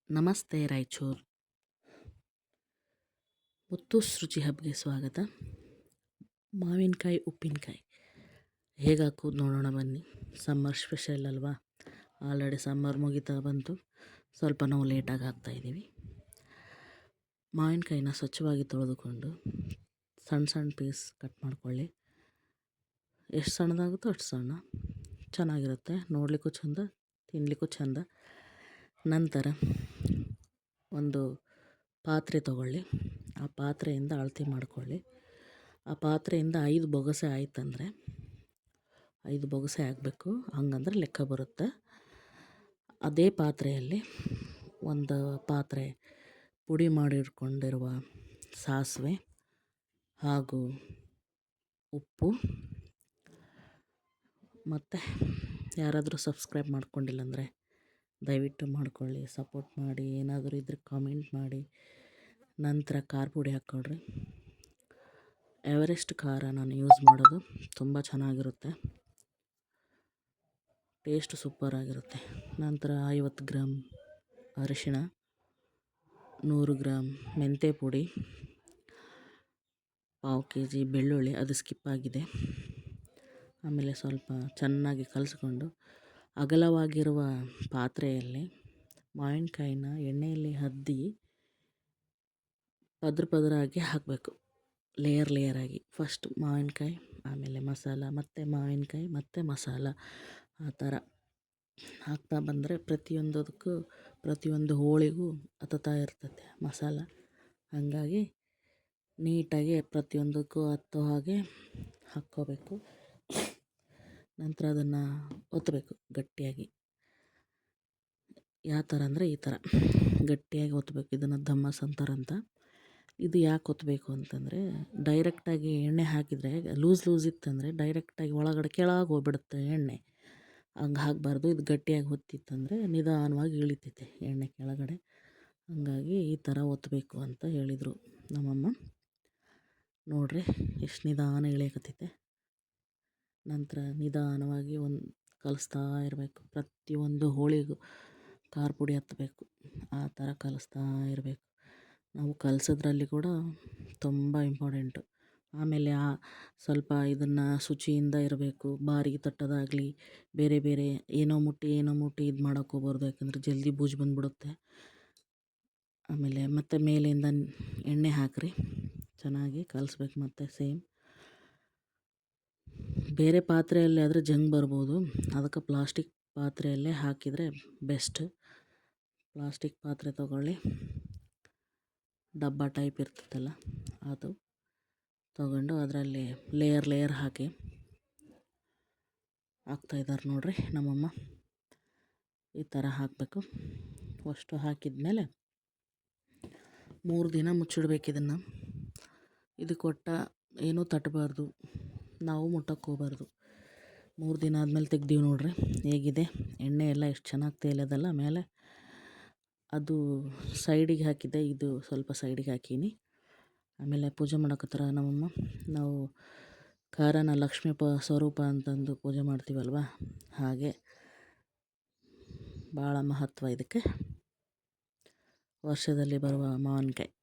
ನಮಸ್ತೆ ರಾಯಚೂರು. ಮುತ್ತೂಸ್ ರುಚಿ ಹಬ್ಗೆ ಸ್ವಾಗತ. ಮಾವಿನಕಾಯಿ ಉಪ್ಪಿನಕಾಯಿ ಹೇಗೆ ಹಾಕೋದು ನೋಡೋಣ ಬನ್ನಿ. ಸಮ್ಮರ್ ಸ್ಪೆಷಲ್ ಅಲ್ವಾ, ಆಲ್ರೆಡಿ ಸಮ್ಮರ್ ಮುಗಿತಾ ಬಂತು, ಸ್ವಲ್ಪ ನಾವು ಲೇಟಾಗಿ ಹಾಕ್ತಾಯಿದ್ದೀವಿ. ಮಾವಿನಕಾಯಿನ ಸ್ವಚ್ಛವಾಗಿ ತೊಳೆದುಕೊಂಡು ಸಣ್ಣ ಸಣ್ಣ ಪೀಸ್ ಕಟ್ ಮಾಡ್ಕೊಳ್ಳಿ. ಎಷ್ಟು ಸಣ್ಣದಾಗುತ್ತೋ ಅಷ್ಟು ಸಣ್ಣ, ಚೆನ್ನಾಗಿರುತ್ತೆ, ನೋಡಲಿಕ್ಕೂ ಚೆಂದ, ತಿನ್ನಲಿಕ್ಕೂ ಚೆಂದ. ನಂತರ ಒಂದು ಪಾತ್ರೆ ತಗೊಳ್ಳಿ, ಆ ಪಾತ್ರೆಯಿಂದ ಅಳತೆ ಮಾಡಿಕೊಳ್ಳಿ. ಆ ಪಾತ್ರೆಯಿಂದ 5 ಬೊಗಸೆ ಆಯ್ತಂದರೆ 5 ಬೊಗಸೆ ಆಗಬೇಕು, ಹಂಗಂದ್ರೆ ಲೆಕ್ಕ ಬರುತ್ತೆ. ಅದೇ ಪಾತ್ರೆಯಲ್ಲಿ ಒಂದು ಪಾತ್ರೆ ಪುಡಿ ಮಾಡಿಟ್ಕೊಂಡಿರುವ ಸಾಸಿವೆ ಹಾಗೂ ಉಪ್ಪು, ಮತ್ತು ಯಾರಾದರೂ ಸಬ್ಸ್ಕ್ರೈಬ್ ಮಾಡ್ಕೊಂಡಿಲ್ಲ ಅಂದರೆ ದಯವಿಟ್ಟು ಮಾಡ್ಕೊಳ್ಳಿ, ಸಪೋರ್ಟ್ ಮಾಡಿ, ಏನಾದರೂ ಇದ್ರೆ ಕಾಮೆಂಟ್ ಮಾಡಿ. ನಂತರ ಖಾರ ಪುಡಿ ಹಾಕ್ಕೊಳ್ರಿ. ಎವರೆಸ್ಟ್ ಖಾರ ನಾನು ಯೂಸ್ ಮಾಡೋದು, ತುಂಬ ಚೆನ್ನಾಗಿರುತ್ತೆ, ಟೇಸ್ಟ್ ಸೂಪರಾಗಿರುತ್ತೆ. ನಂತರ 50 ಗ್ರಾಮ್ ಅರಿಶಿಣ, 100 ಗ್ರಾಮ್ ಮೆಂತ್ಯ ಪುಡಿ, 1/2 kg ಬೆಳ್ಳುಳ್ಳಿ, ಅದು ಸ್ಕಿಪ್ ಆಗಿದೆ. ಆಮೇಲೆ ಸ್ವಲ್ಪ ಚೆನ್ನಾಗಿ ಕಲಿಸ್ಕೊಂಡು ಅಗಲವಾಗಿರುವ ಪಾತ್ರೆಯಲ್ಲಿ ಮಾವಿನಕಾಯಿನ ಎಣ್ಣೆಯಲ್ಲಿ ಅದ್ದಿ ಪದರಾಗಿ ಹಾಕಬೇಕು, ಲೇಯರ್ ಆಗಿ. ಫಸ್ಟ್ ಮಾವಿನಕಾಯಿ, ಆಮೇಲೆ ಮಸಾಲ, ಮತ್ತು ಮಾವಿನಕಾಯಿ, ಮತ್ತು ಮಸಾಲ, ಆ ಥರ ಹಾಕ್ತಾ ಬಂದರೆ ಪ್ರತಿಯೊಂದು ಹೋಳಿಗೂ ಹತ್ತುತ್ತಾ ಇರ್ತದೆ ಮಸಾಲ. ಹಾಗಾಗಿ ನೀಟಾಗಿ ಪ್ರತಿಯೊಂದಕ್ಕೂ ಹತ್ತೋ ಹಾಗೆ ಹಾಕ್ಕೋಬೇಕು. ನಂತರ ಅದನ್ನು ಒತ್ತಬೇಕು ಗಟ್ಟಿಯಾಗಿ. ಯಾವ ಥರ ಅಂದರೆ ಈ ಥರ ಗಟ್ಟಿಯಾಗಿ ಒತ್ತಬೇಕು. ಇದನ್ನು ಧಮ್ಮಸ್ ಅಂತಾರಂತ. ಇದು ಯಾಕೆ ಒತ್ತಬೇಕು ಅಂತಂದರೆ, ಡೈರೆಕ್ಟಾಗಿ ಎಣ್ಣೆ ಹಾಕಿದರೆ ಲೂಸ್ ಇತ್ತಂದರೆ ಡೈರೆಕ್ಟಾಗಿ ಒಳಗಡೆ ಕೆಳಗೆ ಹೋಗ್ಬಿಡುತ್ತೆ ಎಣ್ಣೆ, ಹಂಗೆ ಹಾಕಬಾರ್ದು. ಇದು ಗಟ್ಟಿಯಾಗಿ ಹೊತ್ತಿತ್ತಂದರೆ ನಿಧಾನವಾಗಿ ಇಳಿತೈತೆ ಎಣ್ಣೆ ಕೆಳಗಡೆ. ಹಾಗಾಗಿ ಈ ಥರ ಒತ್ತಬೇಕು ಅಂತ ಹೇಳಿದರು ನಮ್ಮಮ್ಮ. ನೋಡಿರಿ ಎಷ್ಟು ನಿಧಾನ ಇಳಿಯಕತ್ತೈತೆ. ನಂತರ ನಿಧಾನವಾಗಿ ಕಲಿಸ್ತಾ ಇರಬೇಕು. ಪ್ರತಿಯೊಂದು ಹೋಳಿಗೂ ಖಾರ ಪುಡಿ ಹತ್ತಬೇಕು, ಆ ಥರ ಕಲಿಸ್ತಾ ಇರಬೇಕು. ನಾವು ಕಲಿಸೋದ್ರಲ್ಲಿ ಕೂಡ ತುಂಬ ಇಂಪಾರ್ಟೆಂಟು. ಆಮೇಲೆ ಸ್ವಲ್ಪ ಇದನ್ನು ಶುಚಿಯಿಂದ ಇರಬೇಕು. ಬಾರಿಗೆ ತಟ್ಟೋದಾಗಲಿ, ಬೇರೆ ಏನೋ ಮುಟ್ಟಿ ಇದು ಮಾಡೋಕ್ಕೆ ಹೋಗ್ಬಾರ್ದು, ಯಾಕಂದರೆ ಜಲ್ದಿ ಬೂಜು ಬಂದುಬಿಡುತ್ತೆ. ಆಮೇಲೆ ಮತ್ತೆ ಮೇಲಿಂದ ಎಣ್ಣೆ ಹಾಕಿರಿ, ಚೆನ್ನಾಗಿ ಕಲಿಸ್ಬೇಕು. ಮತ್ತು ಸೇಮ್ ಬೇರೆ ಪಾತ್ರೆಯಲ್ಲಿ ಆದರೆ ಜಂಗ್ ಬರ್ಬೋದು, ಅದಕ್ಕೆ ಪ್ಲಾಸ್ಟಿಕ್ ಪಾತ್ರೆಯಲ್ಲೇ ಹಾಕಿದರೆ ಬೆಸ್ಟ್. ಪ್ಲಾಸ್ಟಿಕ್ ಪಾತ್ರೆ ತಗೊಳ್ಳಿ, ಡಬ್ಬ ಟೈಪ್ ಇರ್ತದಲ್ಲ ಅದು ತಗೊಂಡು ಅದರಲ್ಲಿ ಲೇಯರ್ ಹಾಕಿ ಹಾಕ್ತಾಯಿದ್ದಾರೆ ನೋಡಿರಿ ನಮ್ಮಮ್ಮ. ಈ ಥರ ಹಾಕಬೇಕು. ಅಷ್ಟು ಹಾಕಿದ್ಮೇಲೆ 3 ದಿನ ಮುಚ್ಚಿಡ್ಬೇಕು ಇದನ್ನು. ಇದಕ್ಕೆ ಏನೂ ತಟ್ಟಬಾರ್ದು, ನಾವು ಮುಟ್ಟಕ್ಕೆ ಹೋಗ್ಬಾರ್ದು. 3 ದಿನ ಆದಮೇಲೆ ತೆಗ್ದೀವಿ ನೋಡಿರಿ ಹೇಗಿದೆ. ಎಣ್ಣೆ ಎಲ್ಲ ಎಷ್ಟು ಚೆನ್ನಾಗಿ ತೇಲೋದಲ್ಲ ಮೇಲೆ. ಅದು ಸೈಡಿಗೆ ಹಾಕಿದ್ದೆ, ಇದು ಸ್ವಲ್ಪ ಸೈಡಿಗೆ ಹಾಕೀನಿ. ಆಮೇಲೆ ಪೂಜೆ ಮಾಡೋಕತ್ತರ ನಮ್ಮಮ್ಮ. ನಾವು ಖಾರನ ಲಕ್ಷ್ಮೀ ಸ್ವರೂಪ ಅಂತಂದು ಪೂಜೆ ಮಾಡ್ತೀವಲ್ವ, ಹಾಗೆ ಭಾಳ ಮಹತ್ವ ಇದಕ್ಕೆ. ವರ್ಷದಲ್ಲಿ ಬರುವ ಮಾವಿನಕಾಯಿ.